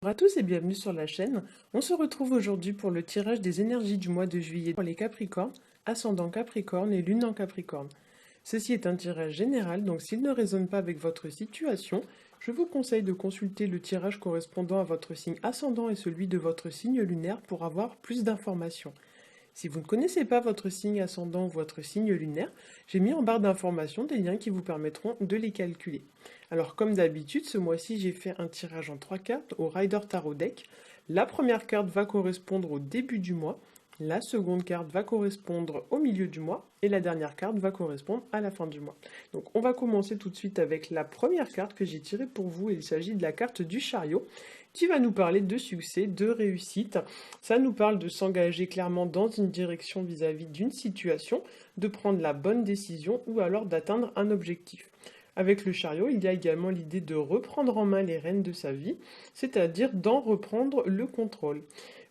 Bonjour à tous et bienvenue sur la chaîne. On se retrouve aujourd'hui pour le tirage des énergies du mois de juillet pour les Capricornes, ascendant Capricorne et lune en Capricorne. Ceci est un tirage général, donc s'il ne résonne pas avec votre situation, je vous conseille de consulter le tirage correspondant à votre signe ascendant et celui de votre signe lunaire pour avoir plus d'informations. Si vous ne connaissez pas votre signe ascendant ou votre signe lunaire, j'ai mis en barre d'informations des liens qui vous permettront de les calculer. Alors comme d'habitude, ce mois-ci j'ai fait un tirage en 3 cartes au Rider Tarot Deck. La première carte va correspondre au début du mois, la seconde carte va correspondre au milieu du mois et la dernière carte va correspondre à la fin du mois. Donc on va commencer tout de suite avec la première carte que j'ai tirée pour vous. Il s'agit de la carte du chariot qui va nous parler de succès, de réussite. Ça nous parle de s'engager clairement dans une direction vis-à-vis d'une situation, de prendre la bonne décision ou alors d'atteindre un objectif. Avec le chariot, il y a également l'idée de reprendre en main les rênes de sa vie, c'est-à-dire d'en reprendre le contrôle.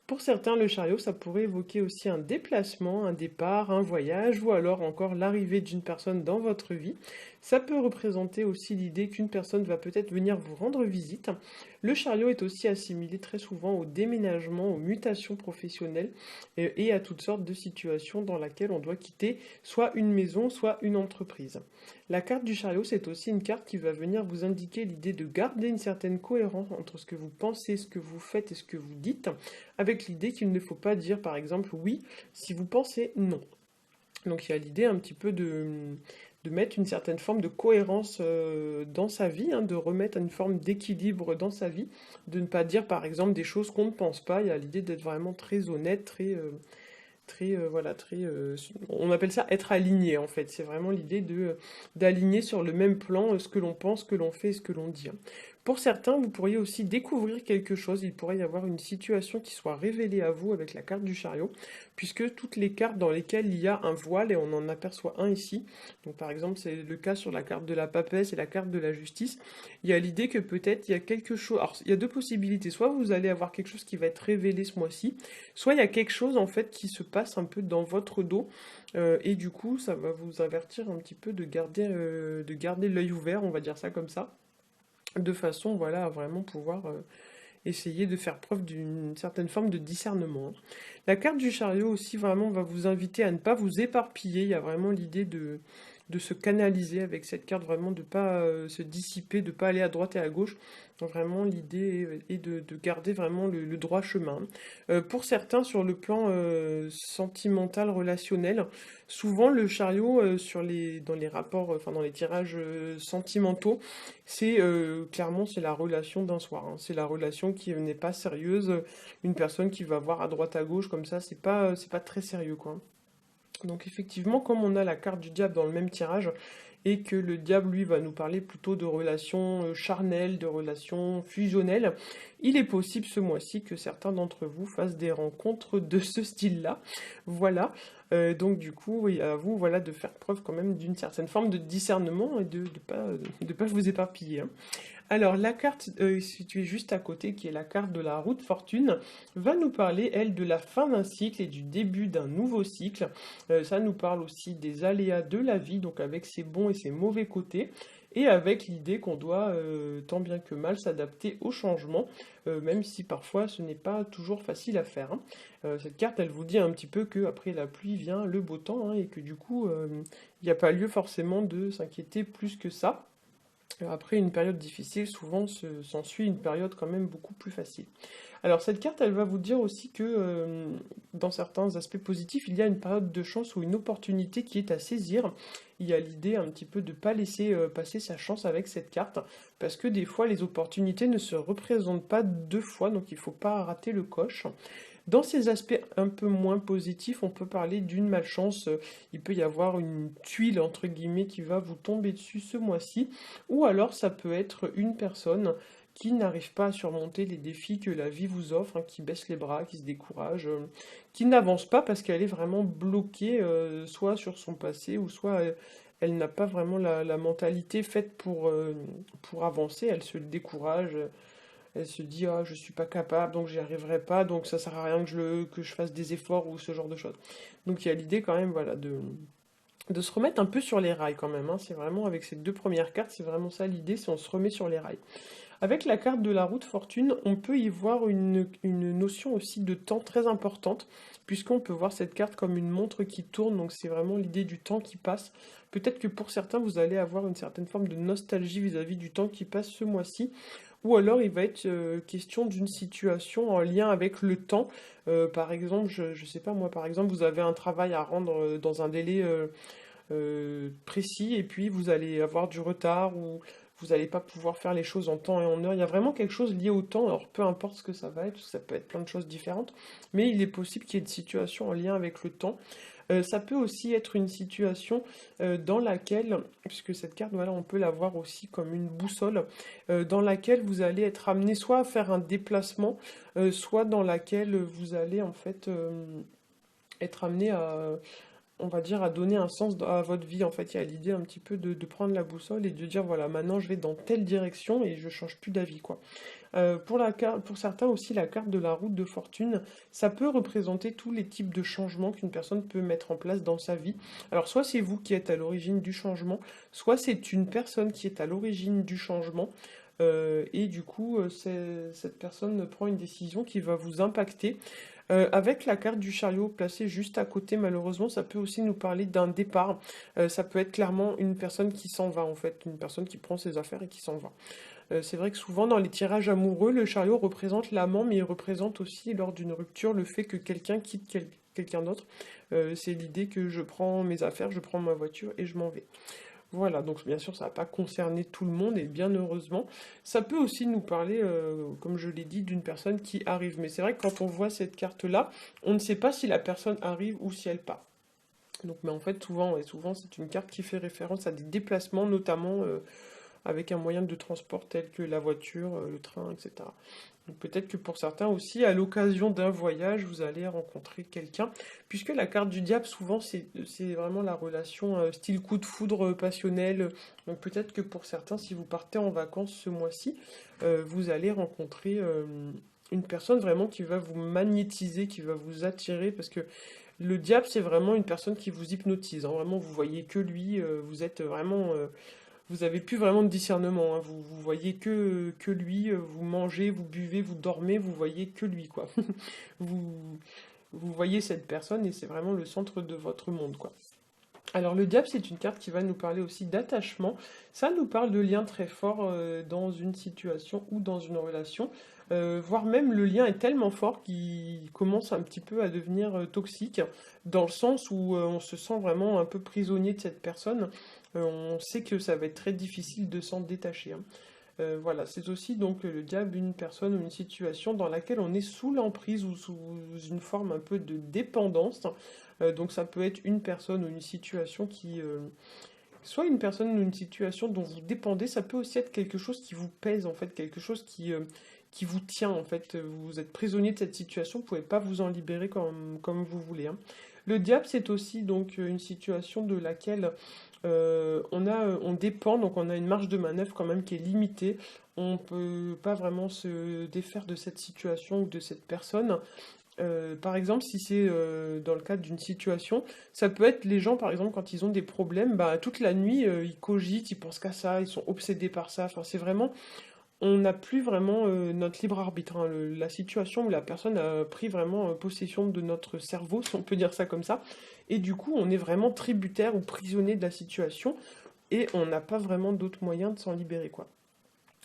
Pour certains, le chariot, ça pourrait évoquer aussi un déplacement, un départ, un voyage, ou alors encore l'arrivée d'une personne dans votre vie. Ça peut représenter aussi l'idée qu'une personne va peut-être venir vous rendre visite. Le chariot est aussi assimilé très souvent au déménagement, aux mutations professionnelles et à toutes sortes de situations dans lesquelles on doit quitter soit une maison, soit une entreprise. La carte du chariot, c'est aussi une carte qui va venir vous indiquer l'idée de garder une certaine cohérence entre ce que vous pensez, ce que vous faites et ce que vous dites, avec l'idée qu'il ne faut pas dire par exemple oui si vous pensez non. Donc il y a l'idée un petit peu de mettre une certaine forme de cohérence dans sa vie, hein, de remettre une forme d'équilibre dans sa vie, de ne pas dire par exemple des choses qu'on ne pense pas. Il y a l'idée d'être vraiment très honnête, voilà, on appelle ça être aligné en fait. C'est vraiment l'idée de d'aligner sur le même plan ce que l'on pense, ce que l'on fait, ce que l'on dit, hein. Pour certains, vous pourriez aussi découvrir quelque chose. Il pourrait y avoir une situation qui soit révélée à vous avec la carte du chariot, puisque toutes les cartes dans lesquelles il y a un voile, et on en aperçoit un ici, donc par exemple c'est le cas sur la carte de la papesse et la carte de la justice, il y a l'idée que peut-être il y a quelque chose. Alors il y a deux possibilités. Soit vous allez avoir quelque chose qui va être révélé ce mois-ci, soit il y a quelque chose en fait qui se passe un peu dans votre dos et du coup ça va vous avertir un petit peu de garder l'œil ouvert, on va dire ça comme ça, de façon voilà à vraiment pouvoir essayer de faire preuve d'une certaine forme de discernement, hein. La carte du chariot aussi vraiment va vous inviter à ne pas vous éparpiller. Il y a vraiment l'idée de se canaliser avec cette carte, vraiment de ne pas se dissiper, de ne pas aller à droite et à gauche. Donc vraiment l'idée est de garder vraiment le droit chemin. Pour certains, sur le plan sentimental, relationnel, souvent le chariot dans les rapports, enfin dans les tirages sentimentaux, c'est clairement c'est la relation d'un soir, hein. C'est la relation qui n'est pas sérieuse. Une personne qui va voir à droite à gauche comme ça, c'est pas très sérieux quoi. Donc effectivement, comme on a la carte du diable dans le même tirage, et que le diable, lui, va nous parler plutôt de relations charnelles, de relations fusionnelles, il est possible ce mois-ci que certains d'entre vous fassent des rencontres de ce style-là. Voilà. Donc du coup, oui, à vous voilà, de faire preuve quand même d'une certaine forme de discernement et de pas vous éparpiller, hein. Alors, la carte située juste à côté, qui est la carte de la roue de fortune, va nous parler, elle, de la fin d'un cycle et du début d'un nouveau cycle. Ça nous parle aussi des aléas de la vie, donc avec ses bons et ses mauvais côtés, et avec l'idée qu'on doit, tant bien que mal, s'adapter au changement, même si parfois ce n'est pas toujours facile à faire, hein. Cette carte, elle vous dit un petit peu qu'après la pluie vient le beau temps, hein, et que du coup, il n'y a pas lieu forcément de s'inquiéter plus que ça. Après une période difficile, souvent s'ensuit une période quand même beaucoup plus facile. Alors cette carte, elle va vous dire aussi que dans certains aspects positifs, il y a une période de chance ou une opportunité qui est à saisir. Il y a l'idée un petit peu de ne pas laisser passer sa chance avec cette carte, parce que des fois les opportunités ne se représentent pas deux fois, donc il ne faut pas rater le coche. Dans ces aspects un peu moins positifs, on peut parler d'une malchance. Il peut y avoir une tuile, entre guillemets, qui va vous tomber dessus ce mois-ci. Ou alors ça peut être une personne qui n'arrive pas à surmonter les défis que la vie vous offre, hein, qui baisse les bras, qui se décourage, qui n'avance pas parce qu'elle est vraiment bloquée, soit sur son passé, ou soit elle n'a pas vraiment la mentalité faite pour avancer. Elle se décourage. Elle se dit ah je suis pas capable donc j'y arriverai pas donc ça sert à rien que je fasse des efforts ou ce genre de choses. Donc il y a l'idée quand même voilà de se remettre un peu sur les rails quand même, hein. C'est vraiment avec ces deux premières cartes, c'est vraiment ça l'idée, c'est on se remet sur les rails. Avec la carte de la roue de fortune, on peut y voir une notion aussi de temps très importante, puisqu'on peut voir cette carte comme une montre qui tourne, donc c'est vraiment l'idée du temps qui passe. Peut-être que pour certains, vous allez avoir une certaine forme de nostalgie vis-à-vis du temps qui passe ce mois-ci, ou alors il va être question d'une situation en lien avec le temps. Par exemple, je sais pas moi, par exemple, vous avez un travail à rendre dans un délai précis et puis vous allez avoir du retard ou vous n'allez pas pouvoir faire les choses en temps et en heure. Il y a vraiment quelque chose lié au temps, alors peu importe ce que ça va être, ça peut être plein de choses différentes, mais il est possible qu'il y ait une situation en lien avec le temps. Ça peut aussi être une situation dans laquelle, puisque cette carte, voilà, on peut la voir aussi comme une boussole, dans laquelle vous allez être amené soit à faire un déplacement, soit dans laquelle vous allez en fait être amené à, on va dire, à donner un sens à votre vie. En fait, il y a l'idée un petit peu de prendre la boussole et de dire, voilà, maintenant je vais dans telle direction et je change plus d'avis, quoi. Pour certains aussi, la carte de la route de fortune, ça peut représenter tous les types de changements qu'une personne peut mettre en place dans sa vie. Alors, soit c'est vous qui êtes à l'origine du changement, soit c'est une personne qui est à l'origine du changement. Et du coup, cette personne prend une décision qui va vous impacter. Avec la carte du chariot placée juste à côté, malheureusement, ça peut aussi nous parler d'un départ. Ça peut être clairement une personne qui s'en va, en fait, une personne qui prend ses affaires et qui s'en va. C'est vrai que souvent dans les tirages amoureux, le chariot représente l'amant, mais il représente aussi lors d'une rupture le fait que quelqu'un quitte quelqu'un d'autre. C'est l'idée que je prends mes affaires, je prends ma voiture et je m'en vais. Voilà, donc bien sûr, ça va pas concerner tout le monde, et bien heureusement. Ça peut aussi nous parler, comme je l'ai dit, d'une personne qui arrive. Mais c'est vrai que quand on voit cette carte-là, on ne sait pas si la personne arrive ou si elle part. Donc, mais en fait, souvent, ouais, souvent c'est une carte qui fait référence à des déplacements, notamment avec un moyen de transport tel que la voiture, le train, etc. Donc peut-être que pour certains aussi, à l'occasion d'un voyage, vous allez rencontrer quelqu'un, puisque la carte du diable, souvent, c'est vraiment la relation style coup de foudre passionnel. Donc peut-être que pour certains, si vous partez en vacances ce mois-ci, vous allez rencontrer une personne vraiment qui va vous magnétiser, qui va vous attirer, parce que le diable, c'est vraiment une personne qui vous hypnotise, hein. Vraiment, vous voyez que lui, vous êtes vraiment vous avez plus vraiment de discernement, hein. Vous voyez que lui, vous mangez, vous buvez, vous dormez, vous voyez que lui, quoi. Vous, vous voyez cette personne et c'est vraiment le centre de votre monde, quoi. Alors le diable, c'est une carte qui va nous parler aussi d'attachement. Ça nous parle de liens très forts dans une situation ou dans une relation. Voire même le lien est tellement fort qu'il commence un petit peu à devenir toxique, dans le sens où on se sent vraiment un peu prisonnier de cette personne. On sait que ça va être très difficile de s'en détacher, hein. Voilà, c'est aussi donc le diable, une personne ou une situation dans laquelle on est sous l'emprise ou sous une forme un peu de dépendance. Donc ça peut être une personne ou une situation qui... soit une personne ou une situation dont vous dépendez, ça peut aussi être quelque chose qui vous pèse en fait, quelque chose qui vous tient en fait. Vous êtes prisonnier de cette situation, vous ne pouvez pas vous en libérer comme vous voulez, hein. Le diable, c'est aussi donc une situation de laquelle on dépend, donc on a une marge de manœuvre quand même qui est limitée. On ne peut pas vraiment se défaire de cette situation ou de cette personne. Par exemple, si c'est dans le cadre d'une situation, ça peut être les gens, par exemple, quand ils ont des problèmes, bah, toute la nuit, ils cogitent, ils pensent qu'à ça, ils sont obsédés par ça. Enfin, c'est vraiment, on n'a plus vraiment notre libre arbitre, hein. La situation où la personne a pris vraiment possession de notre cerveau, si on peut dire ça comme ça, et du coup, on est vraiment tributaire ou prisonnier de la situation, et on n'a pas vraiment d'autres moyens de s'en libérer, quoi.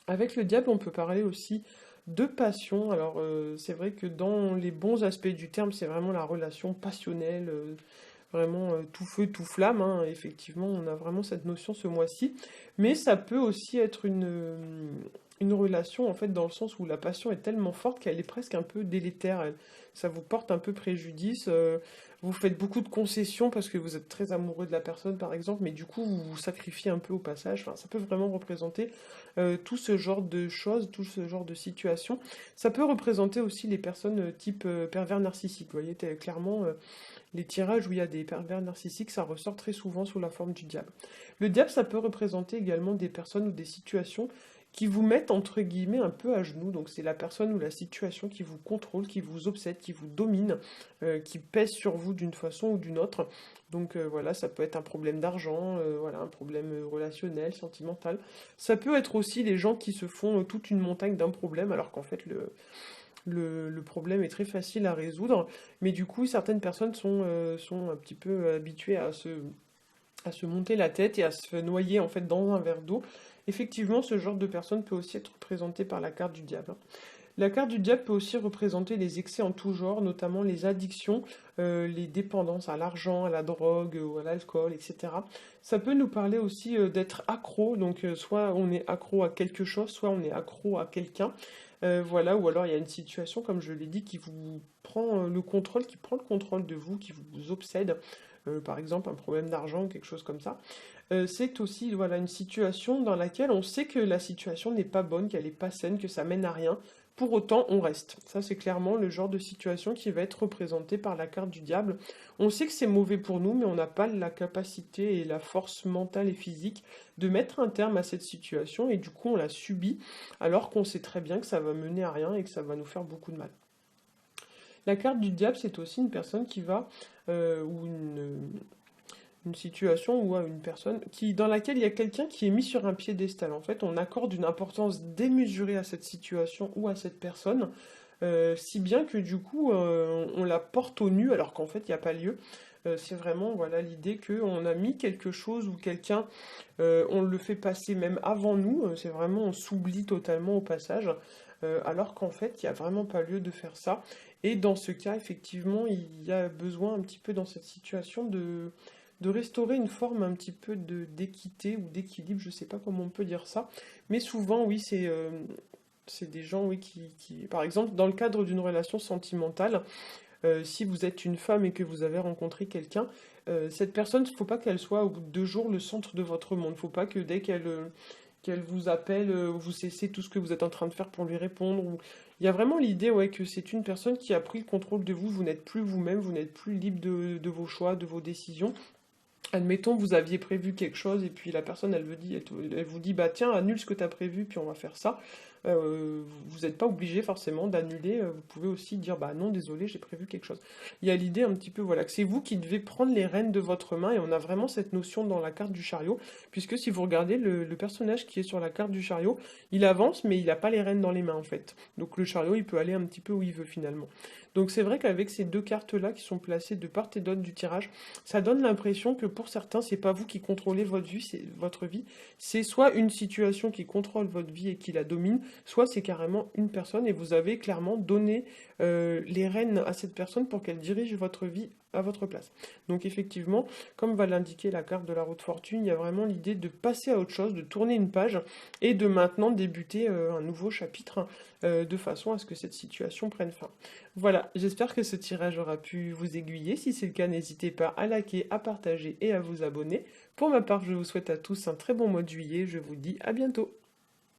Avec le diable, on peut parler aussi de passion. Alors, c'est vrai que dans les bons aspects du terme, c'est vraiment la relation passionnelle, vraiment tout feu, tout flamme, hein. Effectivement, on a vraiment cette notion ce mois-ci. Mais ça peut aussi être une relation, en fait, dans le sens où la passion est tellement forte qu'elle est presque un peu délétère. Ça vous porte un peu préjudice. Vous faites beaucoup de concessions parce que vous êtes très amoureux de la personne, par exemple, mais du coup, vous vous sacrifiez un peu au passage. Enfin, ça peut vraiment représenter tout ce genre de choses, tout ce genre de situations. Ça peut représenter aussi les personnes type pervers narcissique. Vous voyez, clairement, les tirages où il y a des pervers narcissiques, ça ressort très souvent sous la forme du diable. Le diable, ça peut représenter également des personnes ou des situations qui vous mettent entre guillemets un peu à genoux. Donc c'est la personne ou la situation qui vous contrôle, qui vous obsède, qui vous domine, qui pèse sur vous d'une façon ou d'une autre. Donc voilà, ça peut être un problème d'argent, voilà, un problème relationnel, sentimental. Ça peut être aussi les gens qui se font toute une montagne d'un problème, alors qu'en fait le problème est très facile à résoudre. Mais du coup, certaines personnes sont un petit peu habituées à se monter la tête et à se noyer en fait dans un verre d'eau. Effectivement, ce genre de personne peut aussi être représentée par la carte du diable. La carte du diable peut aussi représenter les excès en tout genre, notamment les addictions, les dépendances à l'argent, à la drogue ou à l'alcool, etc. Ça peut nous parler aussi d'être accro, donc soit on est accro à quelque chose, soit on est accro à quelqu'un. Voilà, ou alors il y a une situation, comme je l'ai dit, qui vous prend le contrôle, qui prend le contrôle de vous, qui vous obsède. Par exemple, un problème d'argent, quelque chose comme ça. C'est aussi voilà, une situation dans laquelle on sait que la situation n'est pas bonne, qu'elle n'est pas saine, que ça mène à rien. Pour autant, on reste. Ça, c'est clairement le genre de situation qui va être représentée par la carte du diable. On sait que c'est mauvais pour nous, mais on n'a pas la capacité et la force mentale et physique de mettre un terme à cette situation, et du coup, on la subit, alors qu'on sait très bien que ça va mener à rien et que ça va nous faire beaucoup de mal. La carte du diable, c'est aussi une personne qui va, ou une situation ou à une personne dans laquelle il y a quelqu'un qui est mis sur un piédestal. En fait, on accorde une importance démesurée à cette situation ou à cette personne, si bien que du coup, on la porte au nu alors qu'en fait, il n'y a pas lieu. C'est vraiment voilà l'idée qu'on a mis quelque chose ou quelqu'un, on le fait passer même avant nous. C'est vraiment on s'oublie totalement au passage, alors qu'en fait, il n'y a vraiment pas lieu de faire ça. Et dans ce cas, effectivement, il y a besoin un petit peu dans cette situation de restaurer une forme un petit peu d'équité ou d'équilibre, je sais pas comment on peut dire ça, mais souvent, oui, c'est des gens, oui, par exemple, dans le cadre d'une relation sentimentale, si vous êtes une femme et que vous avez rencontré quelqu'un, cette personne, il ne faut pas qu'elle soit au bout de 2 jours le centre de votre monde. Il ne faut pas que dès qu'elle vous appelle, vous cessez tout ce que vous êtes en train de faire pour lui répondre. Il y a vraiment l'idée ouais, que c'est une personne qui a pris le contrôle de vous, vous n'êtes plus vous-même, vous n'êtes plus libre de vos choix, de vos décisions. Admettons, vous aviez prévu quelque chose et puis la personne, elle vous dit, bah tiens, annule ce que tu as prévu, puis on va faire ça. Vous n'êtes pas obligé forcément d'annuler, vous pouvez aussi dire, bah non, désolé, j'ai prévu quelque chose. Il y a l'idée un petit peu, voilà, que c'est vous qui devez prendre les rênes de votre main et on a vraiment cette notion dans la carte du chariot, puisque si vous regardez le personnage qui est sur la carte du chariot, il avance, mais il n'a pas les rênes dans les mains en fait. Donc le chariot, il peut aller un petit peu où il veut finalement. Donc c'est vrai qu'avec ces deux cartes-là qui sont placées de part et d'autre du tirage, ça donne l'impression que pour certains, c'est pas vous qui contrôlez votre vie, c'est soit une situation qui contrôle votre vie et qui la domine, soit c'est carrément une personne et vous avez clairement donné les rênes à cette personne pour qu'elle dirige votre vie à votre place. Donc effectivement, comme va l'indiquer la carte de la roue de fortune, il y a vraiment l'idée de passer à autre chose, de tourner une page et de maintenant débuter un nouveau chapitre de façon à ce que cette situation prenne fin. Voilà, j'espère que ce tirage aura pu vous aiguiller. Si c'est le cas, n'hésitez pas à liker, à partager et à vous abonner. Pour ma part, je vous souhaite à tous un très bon mois de juillet. Je vous dis à bientôt.